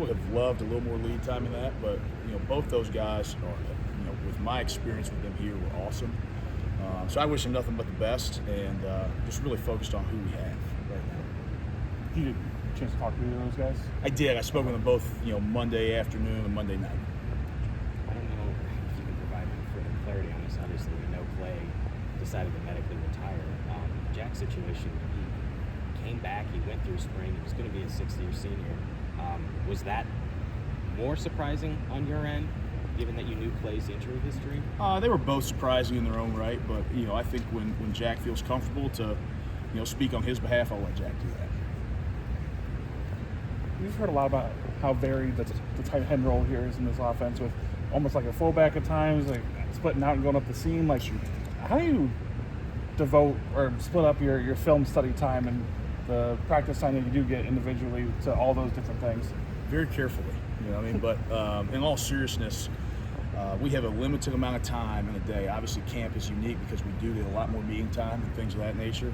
would have loved a little more lead time in that, but both those guys are, with my experience with them here, were awesome. So I wish them nothing but the best, and just really focused on who we have right now. Did you get a chance to talk to either of those guys? I did. I spoke with them both, Monday afternoon and Monday night. I don't know if you can provide any further clarity on this. Obviously, we know Clay decided to medically retire. Jack's situation, he came back, he went through spring, he was going to be a sixth-year senior. Was that more surprising on your end, given that you knew Clay's injury history? They were both surprising in their own right, but I think when Jack feels comfortable to speak on his behalf, I'll let Jack do that. We've heard a lot about how varied the tight end role here is in this offense, with almost like a fullback at times, like splitting out and going up the seam. Like, how do you devote or split up your film study time and the practice time that you do get individually to all those different things? Very carefully, but in all seriousness, we have a limited amount of time in a day. Obviously, camp is unique because we do get a lot more meeting time and things of that nature.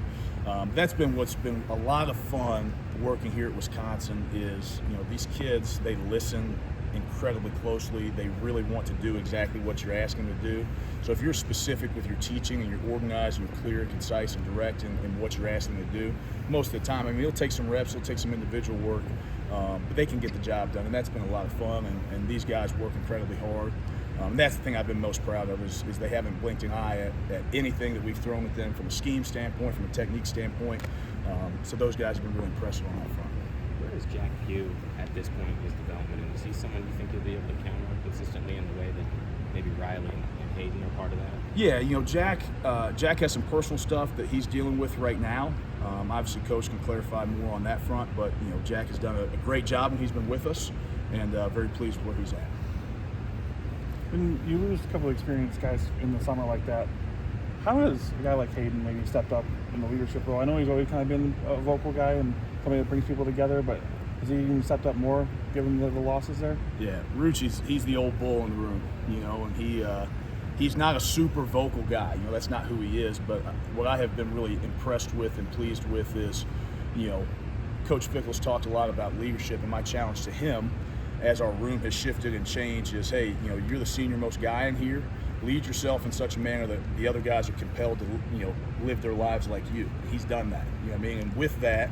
That's been what's been a lot of fun working here at Wisconsin is, these kids, they listen incredibly closely. They really want to do exactly what you're asking them to do. So if you're specific with your teaching and you're organized and you're clear, concise, and direct in what you're asking them to do, most of the time, it'll take some reps, it'll take some individual work, but they can get the job done, and that's been a lot of fun, and these guys work incredibly hard. That's the thing I've been most proud of is they haven't blinked an eye at anything that we've thrown at them from a scheme standpoint, from a technique standpoint. So those guys have been really impressive on that front. Where is Jack Pugh at this point in his development? And is he someone you think you'll be able to count on consistently in the way that maybe Riley and Hayden are part of that? Yeah, Jack has some personal stuff that he's dealing with right now. Obviously, Coach can clarify more on that front, but Jack has done a great job when he's been with us, and very pleased with where he's at. When you lose a couple of experienced guys in the summer like that, how has a guy like Hayden maybe stepped up in the leadership role? I know he's always kind of been a vocal guy and somebody that brings people together, but has he even stepped up more given the losses there? Yeah, Rucci's he's the old bull in the room, and he's not a super vocal guy. That's not who he is. But what I have been really impressed with and pleased with is, Coach Fickle's talked a lot about leadership, and my challenge to him as our room has shifted and changed is, hey, you're the senior most guy in here. Lead yourself in such a manner that the other guys are compelled to, live their lives like you. He's done that, And with that,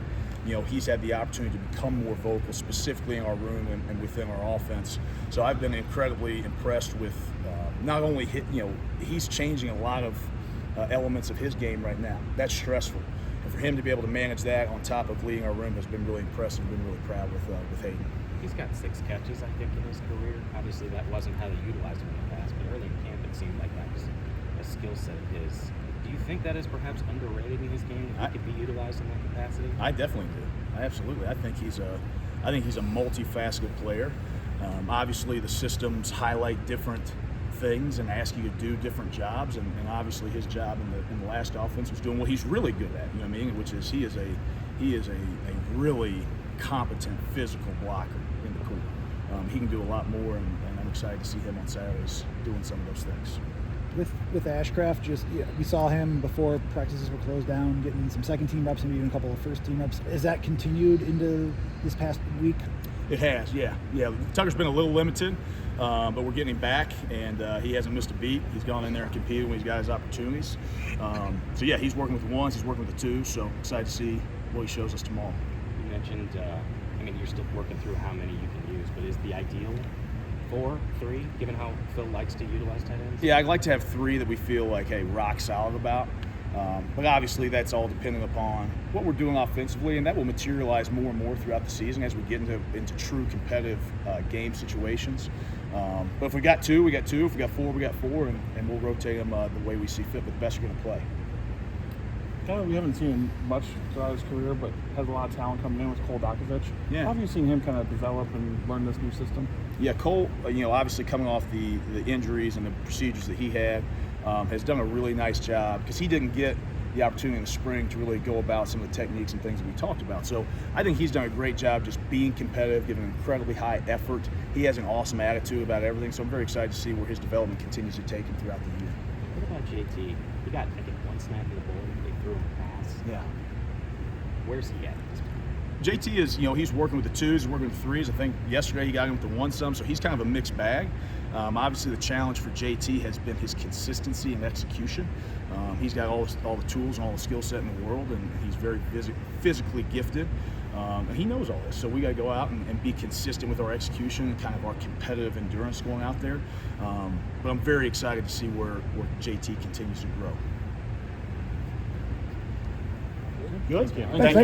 he's had the opportunity to become more vocal, specifically in our room and within our offense. So I've been incredibly impressed with not only he's changing a lot of elements of his game right now. That's stressful. And for him to be able to manage that on top of leading our room has been really impressive. Been really proud with Hayden. He's got 6 catches, I think, in his career. Obviously, that wasn't how they utilized him in the past, but early in camp, it seemed like that was a skill set of his. Do you think that is perhaps underrated in his game? That he could be utilized in that capacity? I definitely do. Absolutely. I think he's a multifaceted player. Obviously, the systems highlight different things and ask you to do different jobs, and obviously his job in the last offense was doing what he's really good at. Which is he is a really competent physical blocker in the court. He can do a lot more, and I'm excited to see him on Saturdays doing some of those things. With Ashcraft, we saw him before practices were closed down, getting some second team reps and even a couple of first team reps. Has that continued into this past week? It has, yeah. Tucker's been a little limited, but we're getting him back, and he hasn't missed a beat. He's gone in there and competed when he's got his opportunities. So yeah, he's working with the ones, he's working with the twos. So excited to see what he shows us tomorrow. You mentioned, you're still working through how many you can use, but is the ideal 4, 3, given how Phil likes to utilize tight ends? Yeah, I'd like to have 3 that we feel like, hey, rock solid about. But obviously that's all dependent upon what we're doing offensively, and that will materialize more and more throughout the season as we get into true competitive game situations. But if we got 2, we got 2. If we got 4, we got 4, and we'll rotate them the way we see fit, but the best are going to play. We haven't seen him much throughout his career, but has a lot of talent coming in with Cole Dakovich. Yeah. How have you seen him kind of develop and learn this new system? Yeah, Cole, obviously coming off the injuries and the procedures that he had, has done a really nice job because he didn't get the opportunity in the spring to really go about some of the techniques and things that we talked about. So I think he's done a great job just being competitive, giving incredibly high effort. He has an awesome attitude about everything, so I'm very excited to see where his development continues to take him throughout the year. What about JT? He got, I think, 1 snap in the bowl. They threw him a pass. Yeah. Where's he at this point? JT is, he's working with the twos, he's working with the threes. I think yesterday he got him with the one some, so he's kind of a mixed bag. Obviously, the challenge for JT has been his consistency and execution. He's got all the tools and all the skill set in the world, and he's very physically gifted. And he knows all this, so we got to go out and be consistent with our execution and kind of our competitive endurance going out there. But I'm very excited to see where JT continues to grow. Good. Thank you.